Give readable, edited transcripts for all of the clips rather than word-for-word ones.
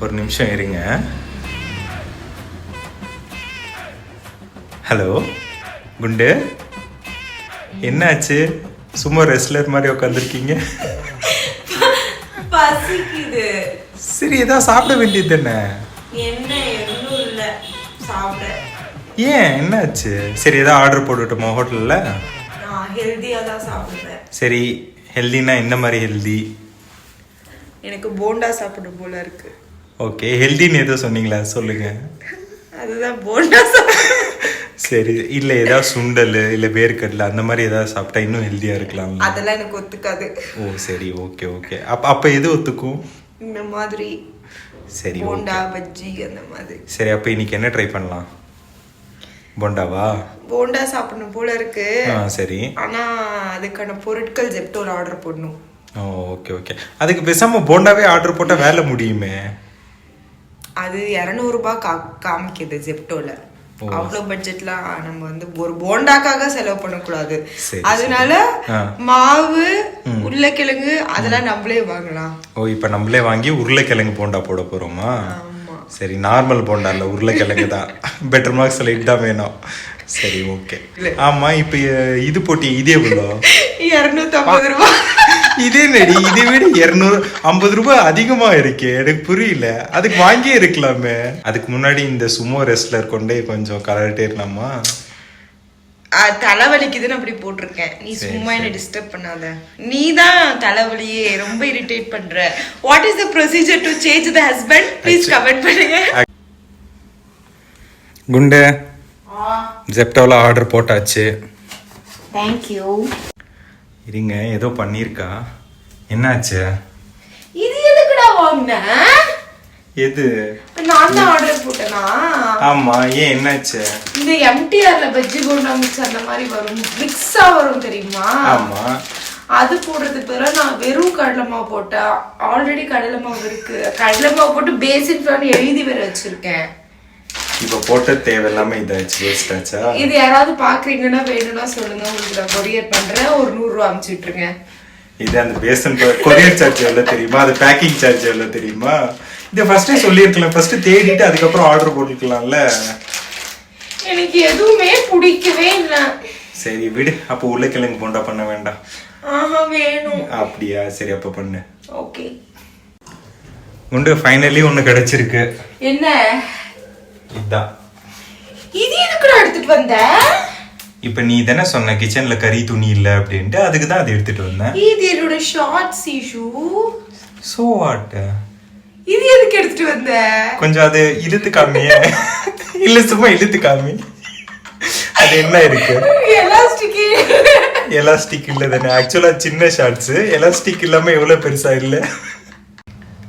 ஒரு நிமிஷம் இருங்க. ஹலோ குண்டு, என்னாச்சு? சும்மா ரெஸ்லர் மாதிரி உட்காந்துருக்கீங்க. பசிக்குது. சரி, ஏதாவது சாப்பிட வேண்டியது தானே? என்ன எதுவும் இல்லை சாப்பிட. ஏன், என்னாச்சு? சரி, ஏதாவது ஆர்டர் போட்டுட்டோமா ஹோட்டலில்? நான் ஹெல்த்தியாக தான் சாப்பிடுவேன். சரி, ஹெல்தினா என்ன மாதிரி ஹெல்தி? எனக்கு போண்டா சாப்பிடும் போல இருக்கு. ஓகே, ஹெல்தின்னு ஏதோ சொன்னீங்களா, சொல்லுங்க. அதுதான் போண்டா சரி, இல்லை ஏதாவது சுண்டல் இல்லை வேர்க்கடலை அந்த மாதிரி ஏதாவது சாப்பிட்டா இன்னும் ஹெல்த்தியாக இருக்கலாம். அதெல்லாம் எனக்கு ஒத்துக்காது. ஓ சரி, ஓகே ஓகே. அப்போ எது ஒத்துக்கும்? இந்த மாதிரி சரி, போண்டா பஜ்ஜி அந்த மாதிரி. சரி, அப்போ இன்னைக்கு என்ன ட்ரை பண்ணலாம்? போண்டாவா? போண்டா சாப்பிடணும் போல இருக்கு. சரி, ஆனா அதுக்கான பொருட்கள் ஜெப்டோல ஆர்டர் பண்ணணும். ஓ ஓகே ஓகே. அதுக்கு பேசாம போண்டாவே ஆர்டர் போட்டா வேலை முடியுமே. அது 200 ரூபாய் காமிக்குது ஜெப்டோல. அவ்வளோ பட்ஜெட்லாம் நம்ம வந்து ஒரு போண்டாக்காக செலவு பண்ணக்கூடாது. அதனால மாவு உருளைக்கிழங்கு அதெல்லாம் நம்மளே வாங்கலாம். ஓ, இப்ப நம்மளே வாங்கி உருளைக்கிழங்கு போண்டா போட போறோமா? சரி, நார்மல் போண்டா இல்ல, உருளைக்கிழங்கு தான். பெட்டர் மார்க்ஸ் லைட் தான் வேணும். சரி, ஓகே. ஆமா, இப்ப இது போட்டி இதே எவ்வளோ? 250 ரூபாய். இதே நடி, இதை விட 250 ரூபாய் அதிகமா இருக்கு. எனக்கு புரியல, அதுக்கு வாங்கியே இருக்கலாமே. அதுக்கு முன்னாடி இந்த சுமோ ரெஸ்லர் கொண்டே கொஞ்சம் கலர்ட்டே இருக்கலாமா? தலைவலிக்குதுன்னு அப்படி போட்டிருக்கேன். நீ சும்மா என்ன டிஸ்டர்ப் பண்ணாத. நீ தான் தலைவலியே ரொம்ப இரிட்டேட் பண்ற. What is the procedure to change the husband? Please comment பண்ணுங்க. குண்டு, ஜெப்டோல ஆர்டர் போட்டாச்சு. Thank you. இருங்க, ஏதோ பண்ணிருக்கா. என்னாச்சு? இது எதுக்குடா வாங்குன? எது? நான் தான் ஆர்டர் போட்டேனா? ஆமா, ஏன் என்னாச்சு? இந்த எம்டிஆர்ல பஜ்ஜி போண்டா மிக்ஸ் அந்த மாதிரி வரும், மிக்ஸா வரும் தெரியுமா? ஆமா, அது போடுறதுக்கு பிறகு நான் வெறும் கடலை மாவு போட்டேன். ஆல்ரெடி கடலை மாவு இருக்கு. கடலை மாவு போட்டு பேசிக் ஃப்ளார் எழுதி வேற வச்சிருக்கேன். இப்ப போட்ட தேவையில்லாம இதாச்சு, வேஸ்ட் ஆச்சா? இது யாராவது பாக்குறீங்கன்னா வேணும்னா சொல்லுங்க, உங்களுக்கு நான் கொரியர் பண்றேன். ஒரு 100 ரூபா அனுப்பிச்சு விட்டுருங்க. இது அந்த பேசன் கொரியர் சார்ஜ் எவ்வளவு தெரியுமா? அது பேக்கிங் சார்ஜ் எவ்வளவு தெரியுமா? இதை ஃபர்ஸ்டே சொல்லியிருக்கலாம். ஃபர்ஸ்ட் தேடிட்டு அதுக்கப்புறம் ஆர்டர் போட்டுக்கலாம்ல. எனக்கு எதுவுமே பிடிக்கவே இல்லை. சரி விடு, அப்போ உருளைக்கிழங்கு போண்டா பண்ண வேண்டாம். வேணும். அப்படியா? சரி, அப்ப பண்ணு. ஓகே. உண்டு, ஃபைனலி ஒண்ணு கிடைச்சிருக்கு. என்ன? இதான். இது எதுக்கு எடுத்துட்டு வந்த? இப்ப நீ தானே சொன்ன கிச்சன்ல கறி துணி இல்ல அப்படின்ட்டு, அதுக்கு தான் அதை எடுத்துட்டு வந்தேன். இது என்னோட ஷார்ட்ஸ் இஷ்யூ. So what? இது எதுக்கு எடுத்துட்டு வந்த? கொஞ்சம் அது இழுத்து காமியே. இல்ல, சும்மா இழுத்து காமி. அது என்ன இருக்கு? எலாஸ்டிக். எலாஸ்டிக் இல்ல தானே, ஆக்சுவலா சின்ன ஷார்ட்ஸ். எலாஸ்டிக் இல்லாம எவ்வளவு பெருசா இல்ல.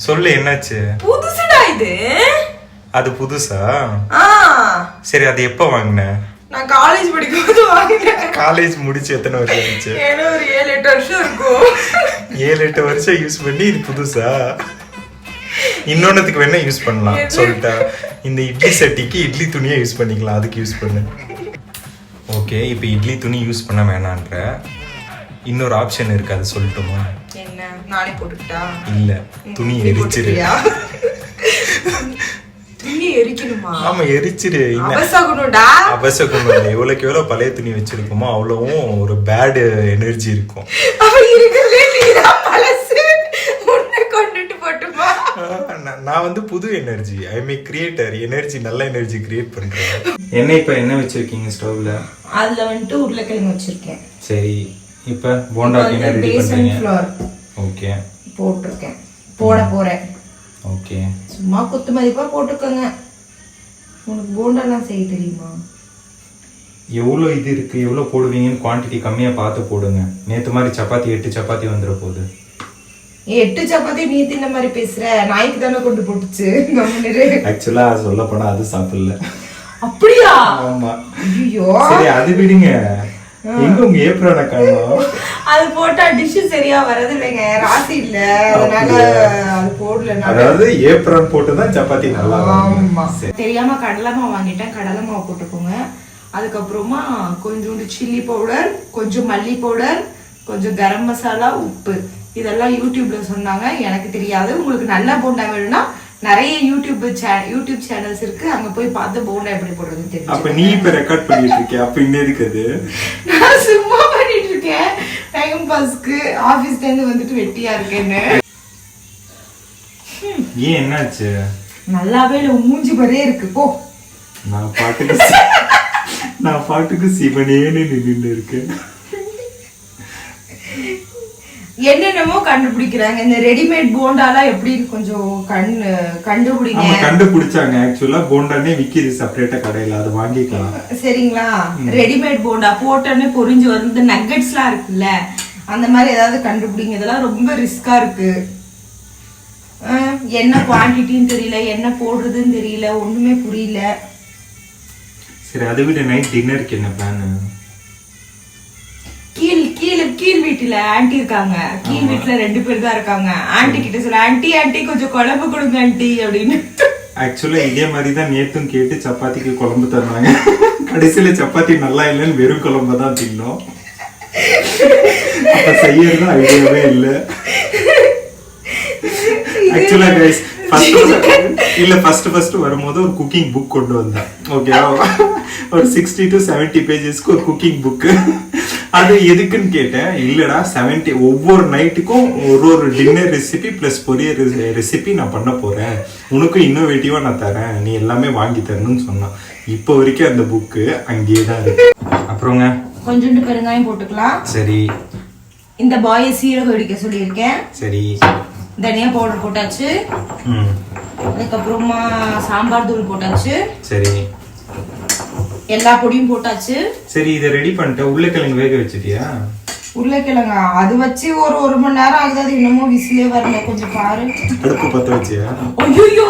சொல்லு, என்னாச்சு? புதுசுடா இது. அது புதுசா? சரி, அது எப்ப வாங்கின? நான் காலேஜ் படிக்கும்போது வாங்கினேன். காலேஜ் முடிச்சு எத்தனை வருஷம் ஆச்சு? ஒரு 7-8 வருஷம் இருக்கும். 7-8 வருஷம் யூஸ் பண்ணி இது புதுசா? இன்னொன்னுக்கு வேணா யூஸ் பண்ணலாம். சொல்லிட்டா, இந்த இட்லி சட்டிக்கு இட்லி துணியை யூஸ் பண்ணிக்கலாம், அதுக்கு யூஸ் பண்ணு. ஓகே, இப்போ இட்லி துணி யூஸ் பண்ண வேணான்ற இன்னொரு ஆப்ஷன் இருக்கு, அது சொல்லட்டுமா? என்ன? நானே போட்டுக்கிட்டா? இல்ல, துணி எரிச்சிரு. துணி எரிக்கணுமா? ஆமா, எரிச்சிரு. அவசகுணம்டா. அவசகுணம். எவ்வளவுக்கு எவ்வளவு பழைய துணி வச்சிருக்கோமோ அவ்வளவும் ஒரு பேட் எனர்ஜி இருக்கும். நான் வந்து புது energy, I M A creator. Energy, நல்ல எனர்ஜி கிரியேட் பண்றேன். என்ன இப்ப என்ன வச்சிருக்கீங்க ஸ்டவ்ல? அதுல வந்து உருளைக்கிழங்கு வச்சிருக்கேன். சரி, இப்ப போண்டாக்கு என்ன ரெடி பண்றீங்க? ஓகே, போட்டுருக்கேன், போட போறேன். ஓகே, சும்மா குத்து மதிப்பா போட்டுக்கோங்க. உனக்கு போண்டாலாம் செய்ய தெரியுமா? எவ்வளோ இது இருக்கு, எவ்வளோ போடுவீங்கன்னு குவான்டிட்டி கம்மியாக பார்த்து போடுங்க. நேற்று மாதிரி சப்பாத்தி 8 சப்பாத்தி வந்துட போகுது. 8 சப்பாத்தி நீ தின்ன மாதிரி பேசுற? நாய்க்கு தானே கொண்டு போட்டுச்சு. ஆக்சுவலா சொல்ல போனா அது சாப்பிடல. அப்படியா? ஆமா. ஐயோ, சரி, அது விடுங்க. எங்க உங்க ஏப்ரனை காணோம்? அது போட்டா டிஷ் சரியா வரது இல்லைங்க, ராசி இல்ல, அதனால அது போடல. அதாவது ஏப்ரன் போட்டு தான் சப்பாத்தி நல்லா வரும். தெரியாம கடலை மாவு வாங்கிட்டேன், கடலை மாவு போட்டுக்கோங்க. அதுக்கப்புறமா கொஞ்சோண்டு சில்லி பவுடர், கொஞ்சம் மல்லி பவுடர், கொஞ்சம் கரம் மசாலா, உப்பு. இதெல்லாம் யூடியூப்ல சொன்னாங்க, எனக்கு தெரியாது. உங்களுக்கு நல்ல போண்டா வேணும்னா நிறைய யூடியூப் சேனல்ஸ் இருக்கு, அங்க போய் பார்த்து போண்டா எப்படி போடுறதுன்னு தெரியும். அப்ப நீ இப்ப ரெக்கார்ட் பண்ணிட்டு இருக்கியா? அப்ப இன்னும் இருக்குது. நான் சும்மா பண்ணிட்டு இருக்கேன் டைம் பாஸ்க்கு, ஆபீஸ்ல இருந்து வந்துட்டு வெட்டியா இருக்கேன்னு. ஏன் என்னாச்சு? நல்லாவே இல்ல, மூஞ்சி மாதிரியே இருக்கு போ. நான் பாட்டுக்கு சிவனேன்னு நின்று இருக்கேன். என்னென்னமோ கண்டுபிடிக்கிறாங்க. இந்த ரெடிமேட் போண்டாலாம் எப்படி கொஞ்சம் கண்டுபிடிங்க. கண்டுபிடிச்சாங்க. ஆக்சுவலா போண்டானே விக்கிது செப்பரேட்டா கடையில, அது வாங்கிக்கலாம் சரிங்களா? ரெடிமேட் போண்டா போட்டோன்னே பொரிஞ்சு வந்து நக்கெட்ஸ்லாம் இருக்குல்ல, அந்த மாதிரி ஏதாவது கண்டுபிடிங்க. இதெல்லாம் ரொம்ப ரிஸ்கா இருக்கு. என்ன குவான்டிட்டின்னு தெரியல, என்ன போடுறதுன்னு தெரியல, ஒண்ணுமே புரியல. சரி, அதை விட நைட் டின்னருக்கு என்ன பிளான்? கீழ் வீட்டுல ஆன்ட்டி இருக்காங்க. கீழ் வீட்டுல 2 பேர் தான் இருக்காங்க. ஆன்ட்டி கிட்ட சொல்ல, ஆன்ட்டி கொஞ்சம் குழம்பு கொடுங்க ஆன்ட்டி அப்படின்னு. ஆக்சுவலா இதே மாதிரிதான் நேத்தும் கேட்டு சப்பாத்திக்கு குழம்பு தந்தாங்க. கடைசியில சப்பாத்தி நல்லா இல்லைன்னு வெறும் குழம்பு தான் தின்னோம். அப்ப செய்யறது ஐடியாவே இல்ல. ஆக்சுவலா கைஸ் ஃபர்ஸ்ட் வரும்போது ஒரு குக்கிங் புக் கொண்டு வந்தேன். ஓகேவா? ஒரு 60 to 70 பேஜஸ்க்கு ஒரு குக்கிங் புக். அது எதுக்குன்னு கேட்டேன். இல்லடா 70 ஒவ்வொரு நைட்டுக்கும் ஒரு டின்னர் ரெசிபி பிளஸ் பொரியல் ரெசிபி நான் பண்ண போறேன், உனக்கும் இன்னோவேட்டிவா நான் தரேன், நீ எல்லாமே வாங்கி தரணும்னு சொன்னான். இப்போ வரைக்கும் அந்த புக்கு அங்கேயே தான் இருக்கு. அப்புறங்க கொஞ்சோண்டு பெருங்காயம் போட்டுக்கலாம். சரி. இந்த பாயை சீரகம் இடிக்க சொல்லியிருக்கேன். சரி. தனியா பவுடர் போட்டாச்சு. அதுக்கப்புறமா சாம்பார் தூள் போட்டாச்சு. சரி. எல்லா பொடியும் போட்டாச்சு. சரி, இதை ரெடி பண்ணிட்ட. உருளைக்கிழங்கு வேக வச்சிட்டியா? உருளைக்கிழங்க அது வச்சு ஒரு மணி நேரம் ஆகுது. அது இன்னமும் விசிலே வரல. கொஞ்சம் பாரு. அடுப்பு பத்த வச்சியா? ஐயோ,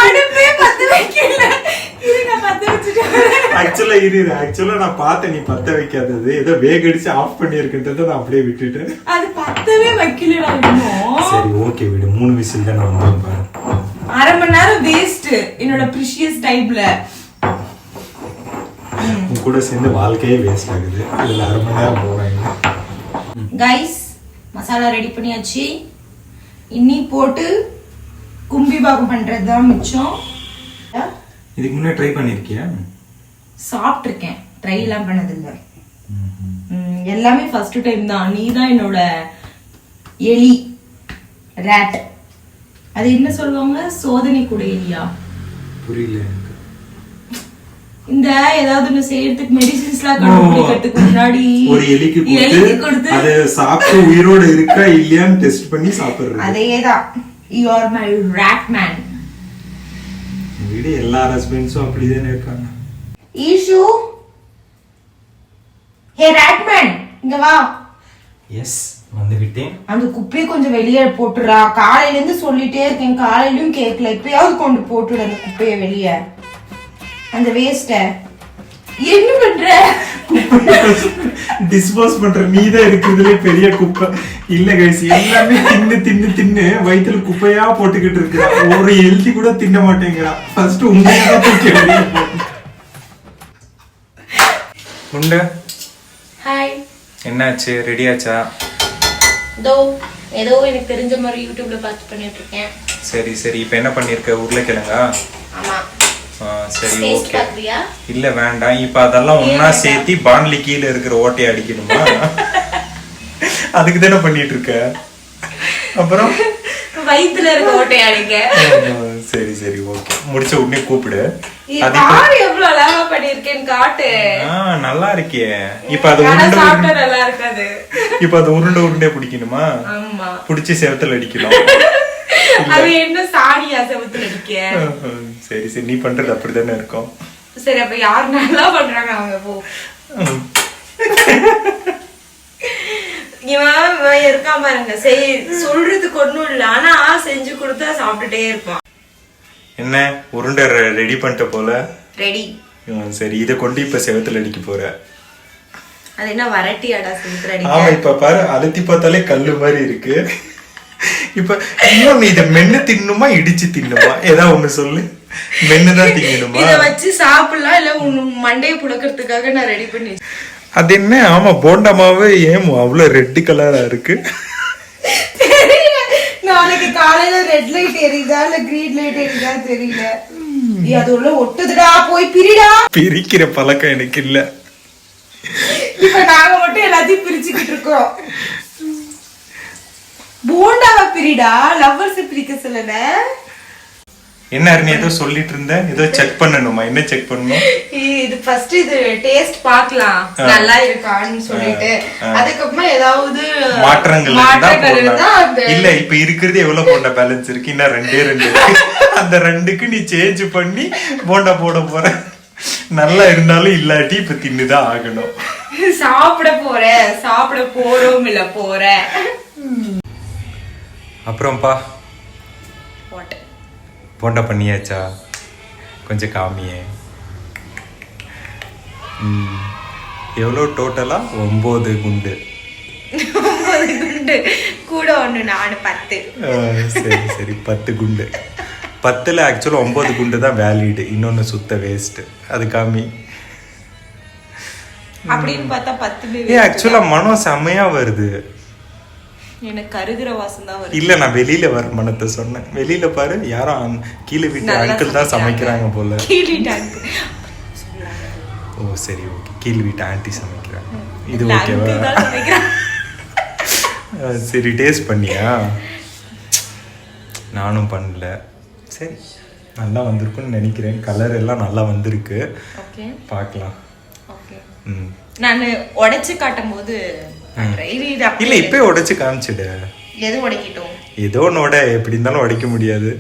அடுப்பே பத்த வைக்கல. ஆக்சுவலா நான் பார்த்தேன் நீ பத்த வைக்காதது, ஏதோ வேகடிச்சு ஆஃப் பண்ணிருக்கின்றத நான் அப்படியே விட்டுட்டேன். அது பத்தவே வைக்கலடா இன்னும். சரி ஓகே விடு, 3 விசில் தான் நான் வந்தேன் பாரு. அரை மணி நேரம் வேஸ்ட் என்னோட ப்ரிஷியஸ் டைம்ல. உன் கூட சேர்ந்து வாழ்க்கையே வேஸ்ட் ஆகுது, இதுல அரை மணி நேரம் போறாங்க. கைஸ், மசாலா ரெடி பண்ணியாச்சு. இன்னி போட்டு கும்பி பாகம் பண்றதுதான் மிச்சம். இதுக்கு முன்னாடி ட்ரை பண்ணிருக்கியா? சாப்பிட்டிருக்கேன், ட்ரை எல்லாம் பண்ணதில்லை. எல்லாமே ஃபர்ஸ்ட் டைம் தான். நீ தான் என்னோட எலி, ராட். அது என்ன சொல்லுவாங்க, சோதனை கூட எலியா? புரியல. இந்த ஏதாவது ஒண்ணு செய்யறதுக்கு மெடிசின்ஸ்லாம் கண்டுபிடிக்கிறதுக்கு முன்னாடி ஒரு எலிக்கு கொடுத்து அது சாப்பிட்டு உயிரோட இருக்கா இல்லையான்னு டெஸ்ட் பண்ணி சாப்பிடுறது. அதேதான். You are my rat man. வீடு எல்லா ஹஸ்பண்ட்ஸும் அப்படிதானே இருக்காங்க. ஈஷு, ஹே rat man, இங்க வா. எஸ், வந்து விட்டேன். அந்த குப்பையை கொஞ்சம் வெளியே போட்டுறா. காலையில இருந்து சொல்லிட்டே இருக்கேன், காலையிலயும் கேட்கல. இப்பயாவது கொண்டு போட்டுடு அந்த குப்பையை வெளியே, அந்த வேஸ்ட. என்ன பண்ற? டிஸ்போஸ் பண்ற நீதான் இருக்குதுல பெரிய குப்பை. இல்ல கைஸ், எல்லாமே தின்னு வயித்துல குப்பையா போட்டுக்கிட்டு இருக்கா. ஒரு எழுதி கூட தின்ன மாட்டேங்கிறா. ஃபர்ஸ்ட் உண்மையா தூக்கி உண்ட. ஹாய், என்னாச்சு? ரெடி ஆச்சா? ஏதோ எனக்கு தெரிஞ்ச மாதிரி யூடியூப்ல பார்த்து பண்ணிட்டு இருக்கேன். சரி, இப்போ என்ன பண்ணிருக்க? உருளைக்கிழங்கா? ஆமா. சரி ஓகே. இல்ல வேண்டாம், இப்ப அதெல்லாம் ஒன்னா சேர்த்தி பான்லி கீழே இருக்கிற ஓட்டையை அடிக்கணுமா? அதுக்கு தானே பண்ணிட்டு இருக்க. அப்புறம் வயித்துல இருக்க ஓட்டையை அடிக்க. சரி ஓகே, முடிச்ச உடனே கூப்பிடு. எவ்வளவு அழகா பண்ணிருக்கேன்னு காட்டு. நல்லா இருக்கே. இப்ப அது உருண்டை நல்லா இருக்காது. இப்ப அது உருண்டை பிடிக்கணுமா? ஆமா, பிடிச்சி செவத்துல அடிக்கணும். அது என்ன சாணியா செவத்துல அடிக்க? சரி நீ பண்றது அப்படிதானே இருக்கும். சரி, அப்ப யாரு நல்லா பண்றாங்க அவங்க போ. இவன் இருக்கா பாருங்க, சொல்றதுக்கு ஒண்ணும் இல்ல, ஆனா செஞ்சு கொடுத்தா சாப்பிட்டுட்டே இருப்பான். என்ன உருண்டை ரெடி பண்ணிட்ட போல? ரெடி. சரி, இத கொண்டு இப்ப செவத்துல அடிக்க போற. அது என்ன வரட்டியாடா செவத்துல அடிக்க? ஆமா, இப்ப பாரு, அழுத்தி பார்த்தாலே கல்லு மாதிரி இருக்கு. இப்ப இன்னும் இத மென்னு தின்னுமா இடிச்சு தின்னுமா? ஏதாவது ஒண்ணு சொல்லு. மென்னுதான் திங்கணுமா? இத வச்சு சாப்பிடலாம், இல்ல மண்டையை புழக்கிறதுக்காக நான் ரெடி பண்ணி. அது என்ன? ஆமா, போண்டா மாவு ஏன் அவ்வளவு ரெட் கலரா இருக்கு? நாளைக்கு காலையில ரெட் லைட் எரியுதா இல்ல கிரீன் லைட் எரியுதா தெரியல. அது உள்ள ஒட்டுதுடா, போய் பிரிடா. பிரிக்கிற பழக்கம் எனக்கு இல்ல. இப்ப நாங்க மட்டும் எல்லாத்தையும் பிரிச்சுக்கிட்டு இருக்கோம். போண்டாவை பிரிடா, லவ்வர்ஸ் பிரிக்க சொல்லல. என்ன நீ ஏதோ சொல்லிட்டு இருந்த? ஏதோ செக் பண்ணணுமா? என்ன செக் பண்ணணும்? இது ஃபர்ஸ்ட் இது டேஸ்ட் பார்க்கலாம் நல்லா இருக்கான்னு சொல்லிட்டு, அதுக்கப்புறமா ஏதாவது மாற்றங்கள் இருந்தா இல்ல. இப்ப இருக்கிறது எவ்வளவு போண்டா பேலன்ஸ் இருக்கு? இன்னும் ரெண்டே இருக்கு. அந்த ரெண்டுக்கு நீ சேஞ்ச் பண்ணி போண்டா போட போற. நல்லா இருந்தாலும் இல்லாட்டி இப்ப தின்னுதான் ஆகணும். சாப்பிட போறோம் இல்ல போற. அப்புறம்ப்பா போண்டா பண்ணியாச்சா? கொஞ்சம் காமியே. எவ்வளோ டோட்டலா? 9 குண்டு. 9 குண்டு கூட ஒண்ணு, நானு 10. சரி 10 குண்டு. 10ல ஆக்சுவலா 9 குண்டு தான் வேலிடு, இன்னொன்னு சுத்த வேஸ்ட். அது காமி. அப்படின்னு பார்த்தா 10. ஆக்சுவலா மனம் செம்மையா வருது. எனக்கு கருகிற வாசம் தான் வருது. இல்ல, நான் வெளியில வர மனத்தை சொன்னேன். வெளியில பாரு, யாரும் கீழே வீட்டு அங்கிள் தான் சமைக்கிறாங்க போல. ஓ சரி, ஓகே. கீழ் வீட்டு ஆண்டி சமைக்கிறாங்க. இது ஓகேவா? சரி, டேஸ்ட் பண்ணியா? நானும் பண்ணல. சரி, நல்லா வந்திருக்குன்னு நினைக்கிறேன். கலர் எல்லாம் நல்லா வந்திருக்கு. பார்க்கலாம். நான் உடைச்சு காட்டும் போது இல்ல, இப்ப உடைச்சு காமிச்சிடு. எது உடைக்கட்டும்? ஏதோ ஒன்னோட, எப்படி இருந்தாலும் உடைக்க முடியாது.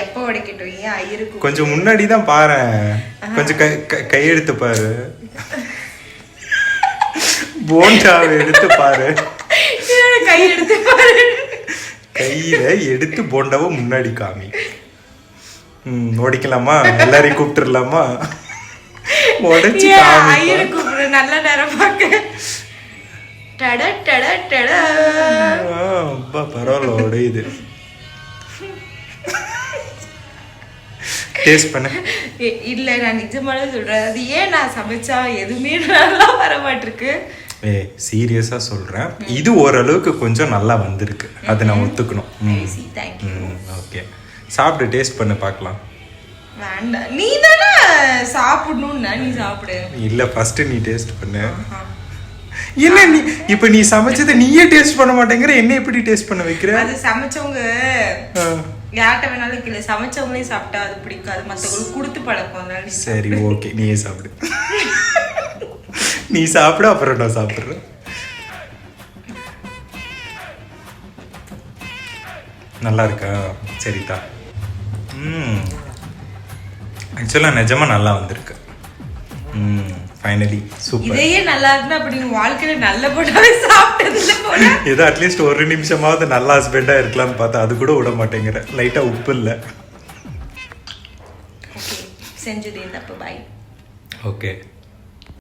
எப்ப உடைக்கட்டும்? ஏன் ஐயருக்கு கொஞ்சம் முன்னாடி தான் பாரு. கொஞ்சம் கையெடுத்து பாரு. போண்டாவை எடுத்து பாரு. கையெடுத்து பாரு. கையில எடுத்து போண்டாவை முன்னாடி காமி. உடைக்கலாமா? எல்லாரையும் கூப்பிட்டுலாமா? உடைச்சு கூப்பிடு. நல்ல நேரம் பார்க்க. பரவாயில்ல, உடையுது. டேஸ்ட் பண்ண. இல்ல, நான் நிஜமாவே சொல்றேன். அது ஏன் நான் சமைச்சா எதுவுமே நல்லா வர மாட்டிருக்கு. சீரியஸா சொல்றேன், இது ஓரளவுக்கு கொஞ்சம் நல்லா வந்திருக்கு. அதை நான் ஒத்துக்கணும். ஓகே, சாப்பிட்டு டேஸ்ட் பண்ண பார்க்கலாம். வேண்டாம், நீ தானே சாப்பிடணும்னா நீ சாப்பிடு. இல்ல, ஃபர்ஸ்ட் நீ டேஸ்ட் பண்ணு. என்ன நீ இப்ப நீ சமைச்சதை நீயே டேஸ்ட் பண்ண மாட்டேங்கிற, என்ன எப்படி டேஸ்ட் பண்ண வைக்கிற? அது சமைச்சவங்க யார்கிட்ட வேணாலும் கீழே சமைச்சவங்களே சாப்பிட்டா அது பிடிக்காது, மற்றவங்களுக்கு கொடுத்து பழக்கம். சரி, ஓகே, நீயே சாப்பிடு. நீ சாப்பிடு, அப்புறம் நான் சாப்பிடுறேன். நல்லா இருக்கா? சரிதா. ஆக்சுவலா நிஜமா நல்லா வந்திருக்கு. Finally super. இதையே நல்லா இருந்தா அப்படி வாழ்க்கையில நல்ல போட்டாவே சாப்பிட்டதுல போல. ஏதோ அட்லீஸ்ட் ஒரு நிமிஷமாவது நல்ல ஹஸ்பண்டா இருக்கலாம்னு பார்த்தா அது கூட விட மாட்டேங்கிற. லைட்டா உப்பு இல்ல. செஞ்சது தப்பு. பாய். ஓகே.